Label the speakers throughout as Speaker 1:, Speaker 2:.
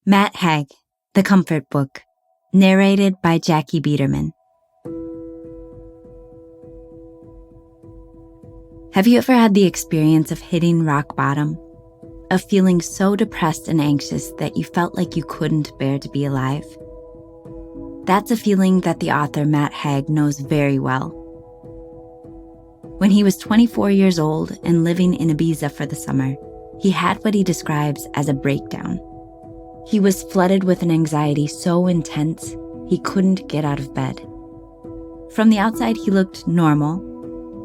Speaker 1: Matt Haig, The Comfort Book, narrated by Jackie Biederman. Have you ever had the experience of hitting rock bottom? Of feeling so depressed and anxious that you felt like you couldn't bear to be alive? That's a feeling that the author Matt Haig knows very well. When he was 24 years old and living in Ibiza for the summer, he had what he describes as a breakdown. He was flooded with an anxiety so intense, he couldn't get out of bed. From the outside, he looked normal,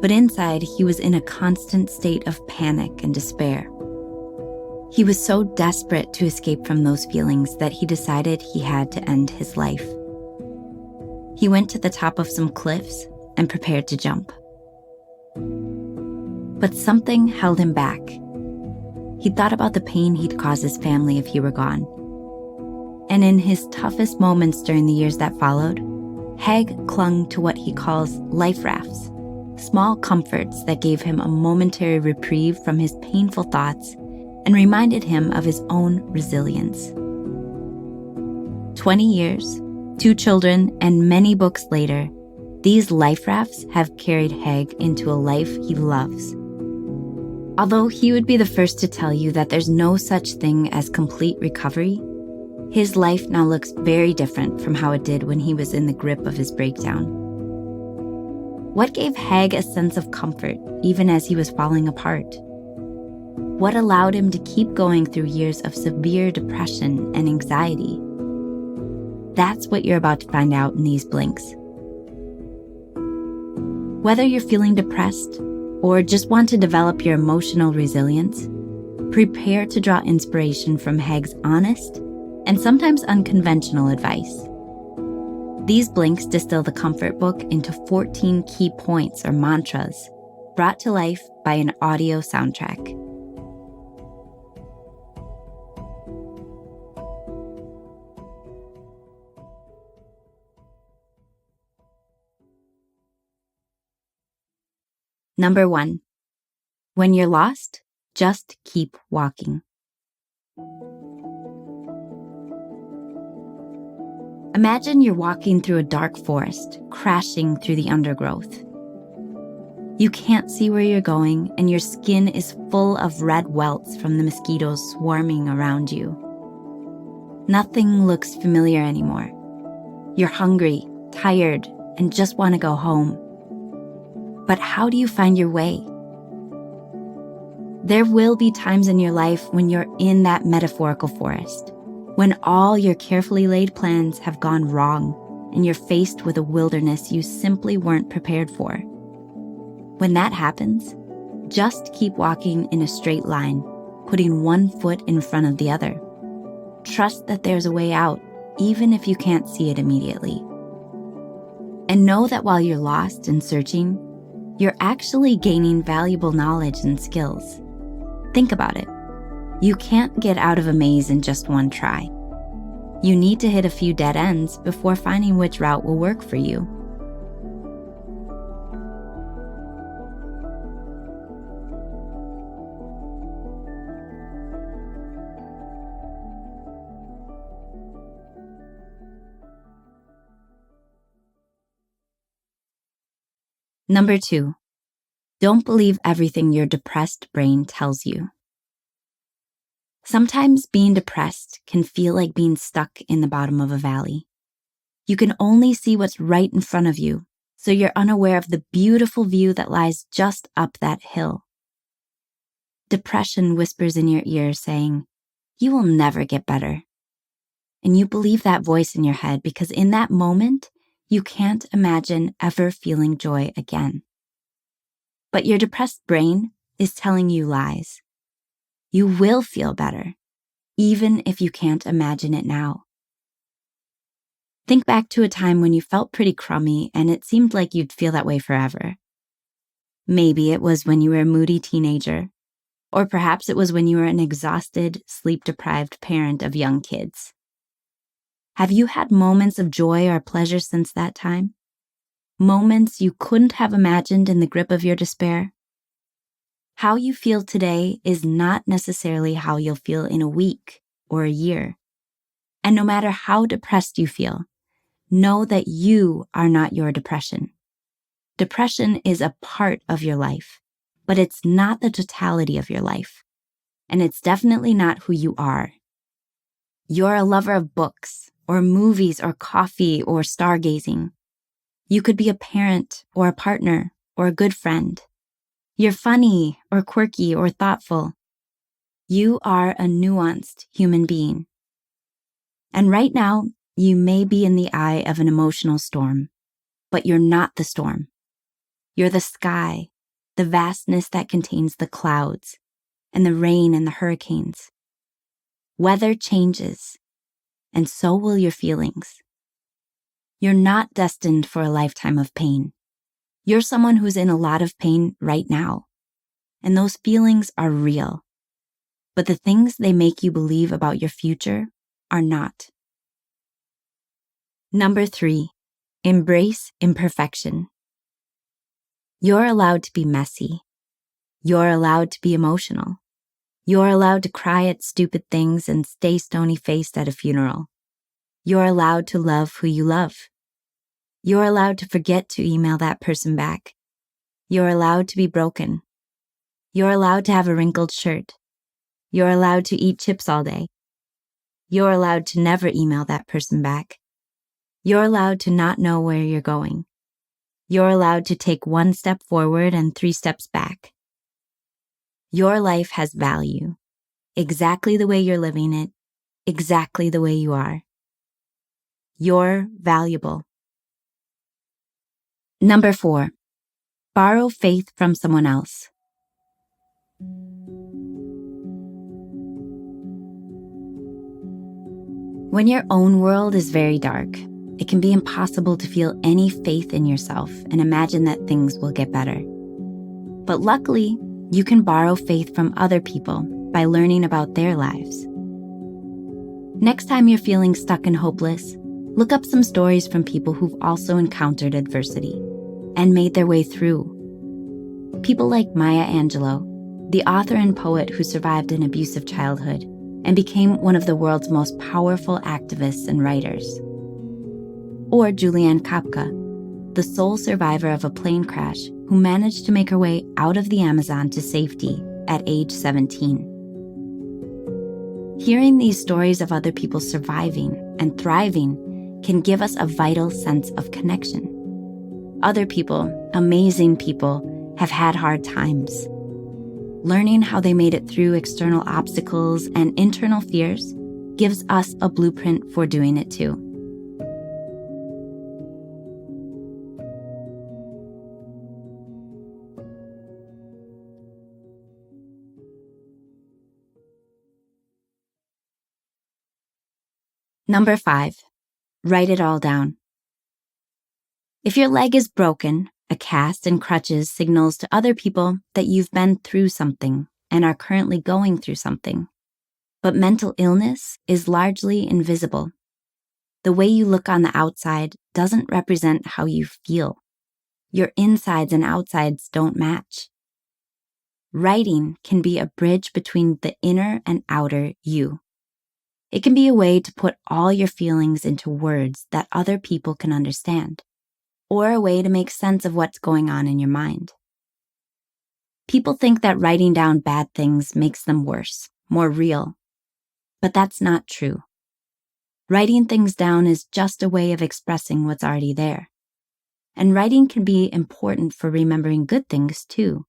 Speaker 1: but inside, he was in a constant state of panic and despair. He was so desperate to escape from those feelings that he decided he had to end his life. He went to the top of some cliffs and prepared to jump. But something held him back. He thought about the pain he'd cause his family if he were gone. And in his toughest moments during the years that followed, Haig clung to what he calls life rafts, small comforts that gave him a momentary reprieve from his painful thoughts and reminded him of his own resilience. 20 years, 2 children, and many books later, these life rafts have carried Haig into a life he loves. Although he would be the first to tell you that there's no such thing as complete recovery, his life now looks very different from how it did when he was in the grip of his breakdown. What gave Haig a sense of comfort even as he was falling apart? What allowed him to keep going through years of severe depression and anxiety? That's what you're about to find out in these blinks. Whether you're feeling depressed or just want to develop your emotional resilience, prepare to draw inspiration from Haig's honest and sometimes unconventional advice. These blinks distill the Comfort Book into 14 key points or mantras, brought to life by an audio soundtrack. Number 1. When you're lost, just keep walking. Imagine you're walking through a dark forest, crashing through the undergrowth. You can't see where you're going, and your skin is full of red welts from the mosquitoes swarming around you. Nothing looks familiar anymore. You're hungry, tired, and just want to go home. But how do you find your way? There will be times in your life when you're in that metaphorical forest, when all your carefully laid plans have gone wrong and you're faced with a wilderness you simply weren't prepared for. When that happens, just keep walking in a straight line, putting one foot in front of the other. Trust that there's a way out, even if you can't see it immediately. And know that while you're lost and searching, you're actually gaining valuable knowledge and skills. Think about it. You can't get out of a maze in just one try. You need to hit a few dead ends before finding which route will work for you. Number 2. Don't believe everything your depressed brain tells you. Sometimes being depressed can feel like being stuck in the bottom of a valley. You can only see what's right in front of you, so you're unaware of the beautiful view that lies just up that hill. Depression whispers in your ear saying, "You will never get better." And you believe that voice in your head because in that moment, you can't imagine ever feeling joy again. But your depressed brain is telling you lies. You will feel better, even if you can't imagine it now. Think back to a time when you felt pretty crummy and it seemed like you'd feel that way forever. Maybe it was when you were a moody teenager, or perhaps it was when you were an exhausted, sleep-deprived parent of young kids. Have you had moments of joy or pleasure since that time? Moments you couldn't have imagined in the grip of your despair? How you feel today is not necessarily how you'll feel in a week or a year. And no matter how depressed you feel, know that you are not your depression. Depression is a part of your life, but it's not the totality of your life. And it's definitely not who you are. You're a lover of books, or movies, or coffee, or stargazing. You could be a parent, or a partner, or a good friend. You're funny, or quirky, or thoughtful. You are a nuanced human being. And right now, you may be in the eye of an emotional storm, but you're not the storm. You're the sky, the vastness that contains the clouds, and the rain and the hurricanes. Weather changes, and so will your feelings. You're not destined for a lifetime of pain. You're someone who's in a lot of pain right now, and those feelings are real. But the things they make you believe about your future are not. Number 3, embrace imperfection. You're allowed to be messy. You're allowed to be emotional. You're allowed to cry at stupid things and stay stony-faced at a funeral. You're allowed to love who you love. You're allowed to forget to email that person back. You're allowed to be broken. You're allowed to have a wrinkled shirt. You're allowed to eat chips all day. You're allowed to never email that person back. You're allowed to not know where you're going. You're allowed to take 1 step forward and 3 steps back. Your life has value, exactly the way you're living it, exactly the way you are. You're valuable. Number 4, borrow faith from someone else. When your own world is very dark, it can be impossible to feel any faith in yourself and imagine that things will get better. But luckily, you can borrow faith from other people by learning about their lives. Next time you're feeling stuck and hopeless, look up some stories from people who've also encountered adversity and made their way through. People like Maya Angelou, the author and poet who survived an abusive childhood and became one of the world's most powerful activists and writers. Or Julianne Kapka, the sole survivor of a plane crash who managed to make her way out of the Amazon to safety at age 17. Hearing these stories of other people surviving and thriving can give us a vital sense of connection. Other people, amazing people, have had hard times. Learning how they made it through external obstacles and internal fears gives us a blueprint for doing it too. Number 5, write it all down. If your leg is broken, a cast and crutches signals to other people that you've been through something and are currently going through something. But mental illness is largely invisible. The way you look on the outside doesn't represent how you feel. Your insides and outsides don't match. Writing can be a bridge between the inner and outer you. It can be a way to put all your feelings into words that other people can understand, or a way to make sense of what's going on in your mind. People think that writing down bad things makes them worse, more real, but that's not true. Writing things down is just a way of expressing what's already there. And writing can be important for remembering good things too.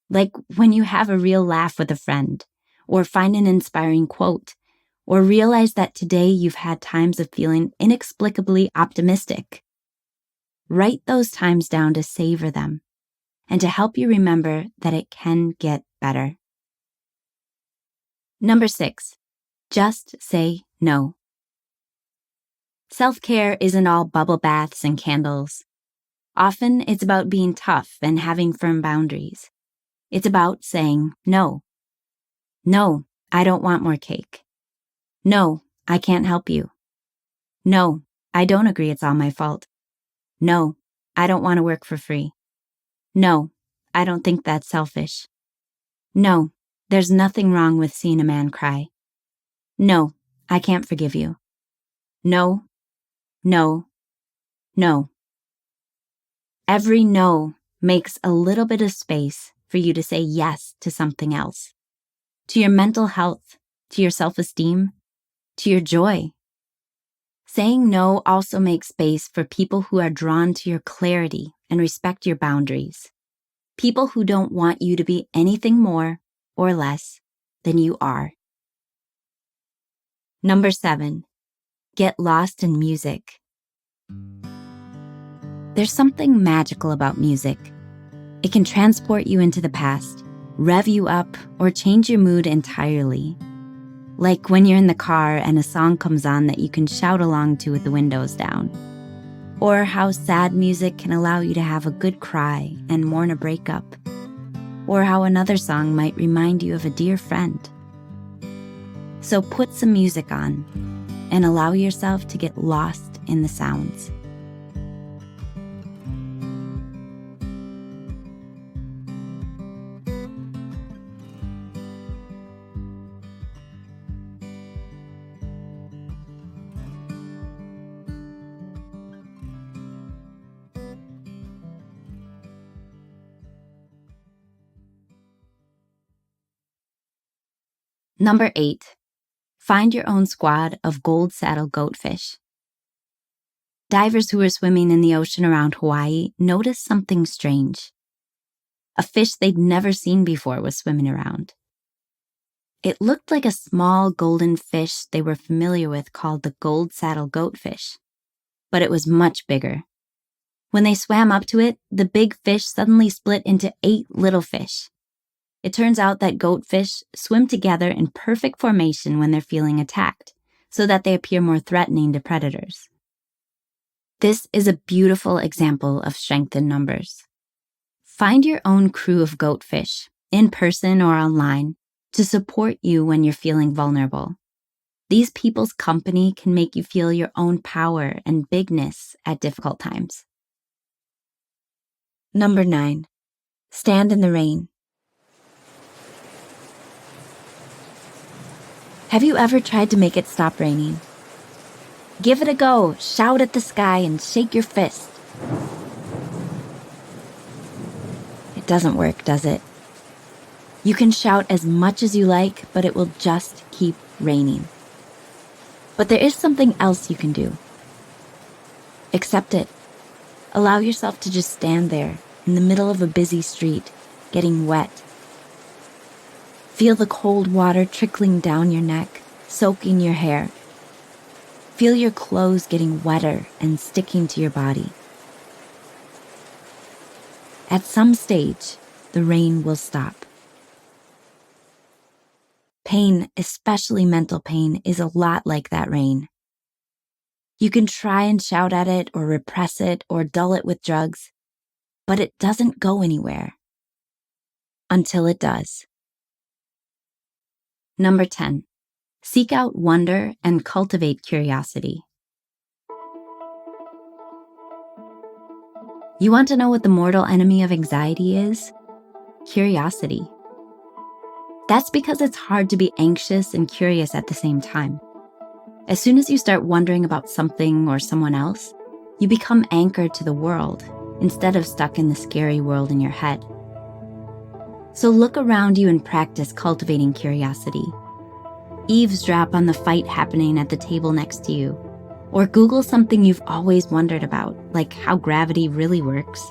Speaker 1: Like when you have a real laugh with a friend, or find an inspiring quote, or realize that today you've had times of feeling inexplicably optimistic. Write those times down to savor them and to help you remember that it can get better. Number 6, just say no. Self-care isn't all bubble baths and candles. Often it's about being tough and having firm boundaries. It's about saying no. No, I don't want more cake. No, I can't help you. No, I don't agree it's all my fault. No, I don't want to work for free. No, I don't think that's selfish. No, there's nothing wrong with seeing a man cry. No, I can't forgive you. No, no, no. Every no makes a little bit of space for you to say yes to something else, to your mental health, to your self-esteem, to your joy. Saying no also makes space for people who are drawn to your clarity and respect your boundaries. People who don't want you to be anything more or less than you are. Number 7, get lost in music. There's something magical about music. It can transport you into the past, rev you up, or change your mood entirely. Like when you're in the car and a song comes on that you can shout along to with the windows down. Or how sad music can allow you to have a good cry and mourn a breakup. Or how another song might remind you of a dear friend. So put some music on and allow yourself to get lost in the sounds. Number 8, find your own squad of gold saddle goatfish. Divers who were swimming in the ocean around Hawaii noticed something strange. A fish they'd never seen before was swimming around. It looked like a small golden fish they were familiar with called the gold saddle goatfish, but it was much bigger. When they swam up to it, the big fish suddenly split into 8 little fish. It turns out that goatfish swim together in perfect formation when they're feeling attacked, so that they appear more threatening to predators. This is a beautiful example of strength in numbers. Find your own crew of goatfish, in person or online, to support you when you're feeling vulnerable. These people's company can make you feel your own power and bigness at difficult times. Number 9, stand in the rain. Have you ever tried to make it stop raining? Give it a go, shout at the sky, and shake your fist. It doesn't work, does it? You can shout as much as you like, but it will just keep raining. But there is something else you can do. Accept it. Allow yourself to just stand there in the middle of a busy street, getting wet. Feel the cold water trickling down your neck, soaking your hair. Feel your clothes getting wetter and sticking to your body. At some stage, the rain will stop. Pain, especially mental pain, is a lot like that rain. You can try and shout at it or repress it or dull it with drugs, but it doesn't go anywhere. Until it does. Number 10, seek out wonder and cultivate curiosity. You want to know what the mortal enemy of anxiety is? Curiosity. That's because it's hard to be anxious and curious at the same time. As soon as you start wondering about something or someone else, you become anchored to the world instead of stuck in the scary world in your head. So look around you and practice cultivating curiosity. Eavesdrop on the fight happening at the table next to you, or Google something you've always wondered about, like how gravity really works.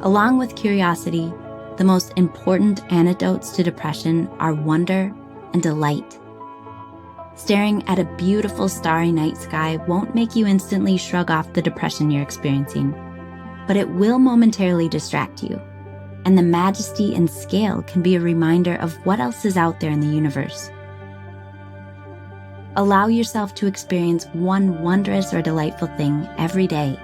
Speaker 1: Along with curiosity, the most important antidotes to depression are wonder and delight. Staring at a beautiful starry night sky won't make you instantly shrug off the depression you're experiencing, but it will momentarily distract you. And the majesty and scale can be a reminder of what else is out there in the universe. Allow yourself to experience one wondrous or delightful thing every day.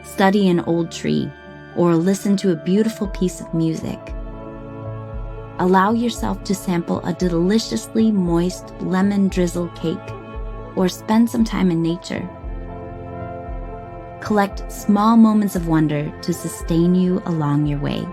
Speaker 1: Study an old tree or listen to a beautiful piece of music. Allow yourself to sample a deliciously moist lemon drizzle cake or spend some time in nature. Collect small moments of wonder to sustain you along your way.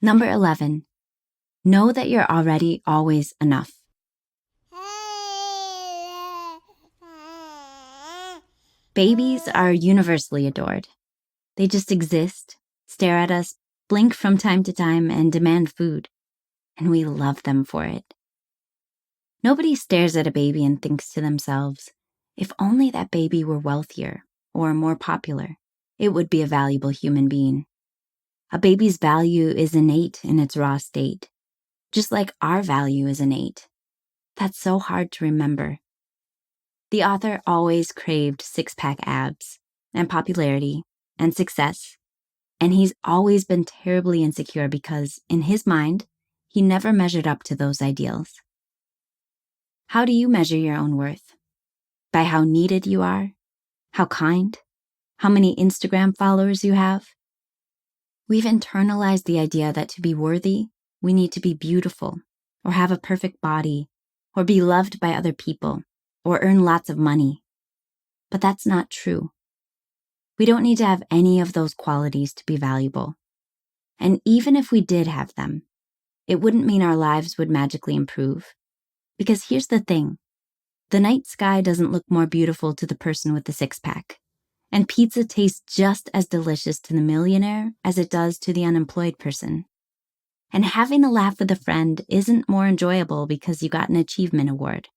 Speaker 1: Number 11, know that you're already always enough. Babies are universally adored. They just exist, stare at us, blink from time to time, and demand food. And we love them for it. Nobody stares at a baby and thinks to themselves, if only that baby were wealthier or more popular, it would be a valuable human being. A baby's value is innate in its raw state, just like our value is innate. That's so hard to remember. The author always craved six-pack abs and popularity and success, and he's always been terribly insecure because, in his mind, he never measured up to those ideals. How do you measure your own worth? By how needed you are? How kind? How many Instagram followers you have? We've internalized the idea that to be worthy, we need to be beautiful, or have a perfect body, or be loved by other people, or earn lots of money. But that's not true. We don't need to have any of those qualities to be valuable. And even if we did have them, it wouldn't mean our lives would magically improve. Because here's the thing. The night sky doesn't look more beautiful to the person with the six-pack. And pizza tastes just as delicious to the millionaire as it does to the unemployed person. And having a laugh with a friend isn't more enjoyable because you got an achievement award.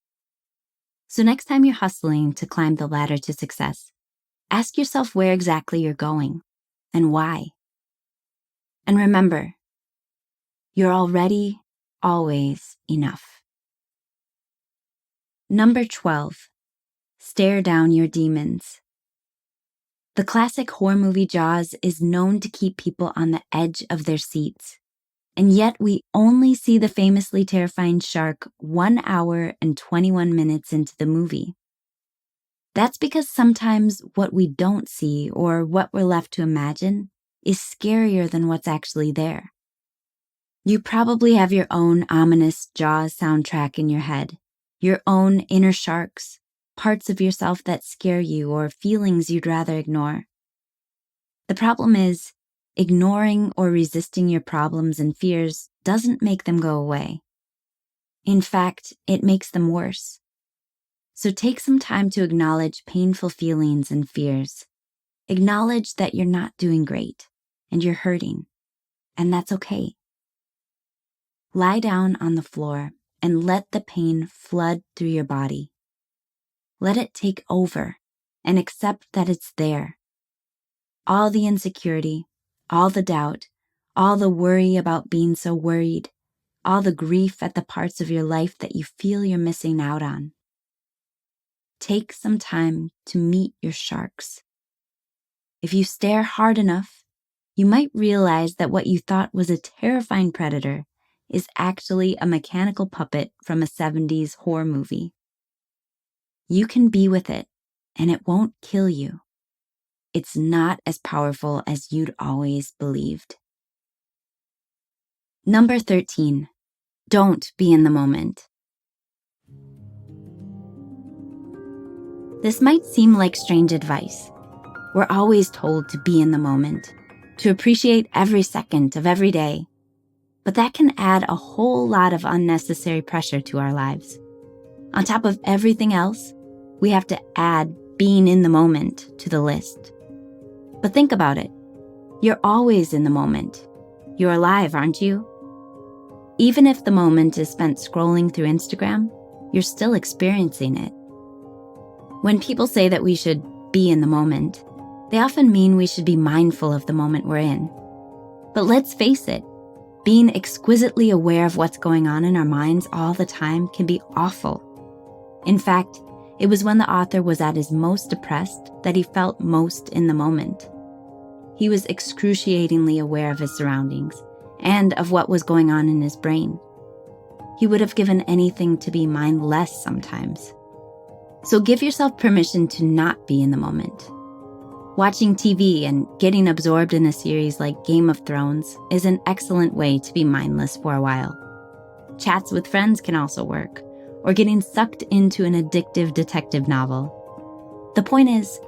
Speaker 1: So next time you're hustling to climb the ladder to success, ask yourself where exactly you're going and why. And remember, you're already always enough. Number 12, stare down your demons. The classic horror movie Jaws is known to keep people on the edge of their seats. And yet we only see the famously terrifying shark 1 hour and 21 minutes into the movie. That's because sometimes what we don't see or what we're left to imagine is scarier than what's actually there. You probably have your own ominous Jaws soundtrack in your head, your own inner sharks, parts of yourself that scare you or feelings you'd rather ignore. The problem is, ignoring or resisting your problems and fears doesn't make them go away. In fact, it makes them worse. So take some time to acknowledge painful feelings and fears. Acknowledge that you're not doing great and you're hurting, and that's okay. Lie down on the floor and let the pain flood through your body. Let it take over and accept that it's there. All the insecurity, all the doubt, all the worry about being so worried, all the grief at the parts of your life that you feel you're missing out on. Take some time to meet your sharks. If you stare hard enough, you might realize that what you thought was a terrifying predator is actually a mechanical puppet from a 70s horror movie. You can be with it, and it won't kill you. It's not as powerful as you'd always believed. Number 13, don't be in the moment. This might seem like strange advice. We're always told to be in the moment, to appreciate every second of every day. But that can add a whole lot of unnecessary pressure to our lives. On top of everything else, we have to add being in the moment to the list. But think about it. You're always in the moment. You're alive, aren't you? Even if the moment is spent scrolling through Instagram, you're still experiencing it. When people say that we should be in the moment, they often mean we should be mindful of the moment we're in. But let's face it, being exquisitely aware of what's going on in our minds all the time can be awful. In fact, it was when the author was at his most depressed that he felt most in the moment. He was excruciatingly aware of his surroundings and of what was going on in his brain. He would have given anything to be mindless sometimes. So give yourself permission to not be in the moment. Watching TV and getting absorbed in a series like Game of Thrones is an excellent way to be mindless for a while. Chats with friends can also work, or getting sucked into an addictive detective novel. The point is,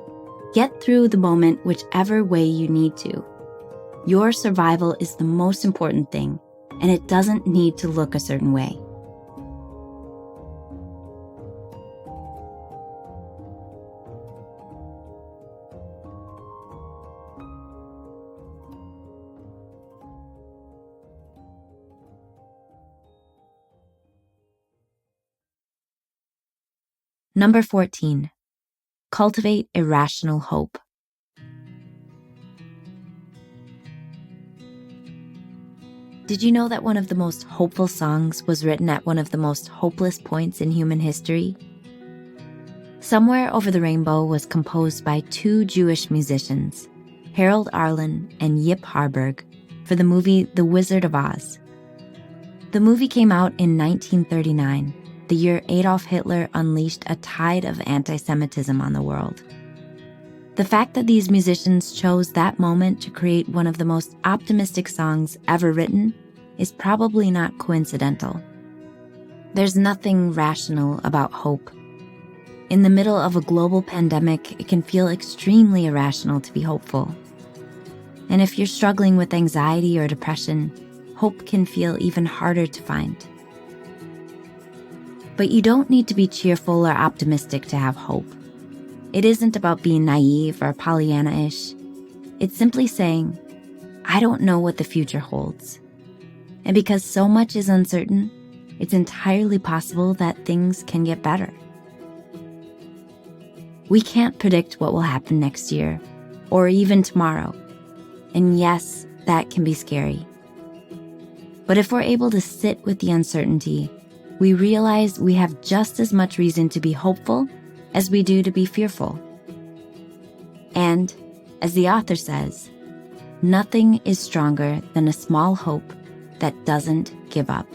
Speaker 1: get through the moment whichever way you need to. Your survival is the most important thing, and it doesn't need to look a certain way. Number 14, cultivate irrational hope. Did you know that one of the most hopeful songs was written at one of the most hopeless points in human history? Somewhere Over the Rainbow was composed by two Jewish musicians, Harold Arlen and Yip Harburg, for the movie The Wizard of Oz. The movie came out in 1939, the year Adolf Hitler unleashed a tide of anti-Semitism on the world. The fact that these musicians chose that moment to create one of the most optimistic songs ever written is probably not coincidental. There's nothing rational about hope. In the middle of a global pandemic, it can feel extremely irrational to be hopeful. And if you're struggling with anxiety or depression, hope can feel even harder to find. But you don't need to be cheerful or optimistic to have hope. It isn't about being naive or Pollyanna-ish. It's simply saying, I don't know what the future holds. And because so much is uncertain, it's entirely possible that things can get better. We can't predict what will happen next year, or even tomorrow. And yes, that can be scary. But if we're able to sit with the uncertainty, we realize we have just as much reason to be hopeful as we do to be fearful. And, as the author says, nothing is stronger than a small hope that doesn't give up.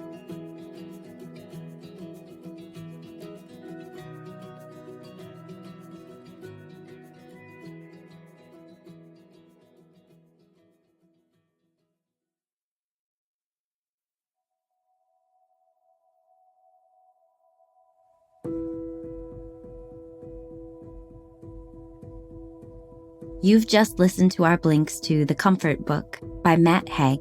Speaker 1: You've just listened to our blinks to The Comfort Book by Matt Haig.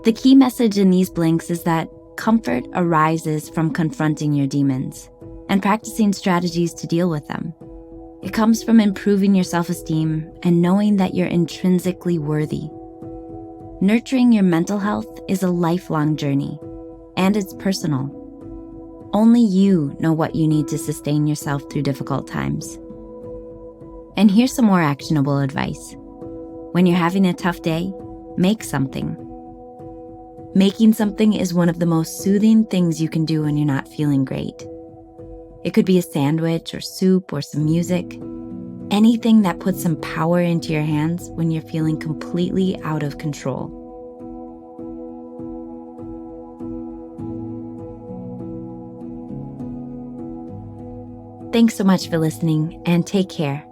Speaker 1: The key message in these blinks is that comfort arises from confronting your demons and practicing strategies to deal with them. It comes from improving your self-esteem and knowing that you're intrinsically worthy. Nurturing your mental health is a lifelong journey, and it's personal. Only you know what you need to sustain yourself through difficult times. And here's some more actionable advice. When you're having a tough day, make something. Making something is one of the most soothing things you can do when you're not feeling great. It could be a sandwich or soup or some music. Anything that puts some power into your hands when you're feeling completely out of control. Thanks so much for listening, and take care.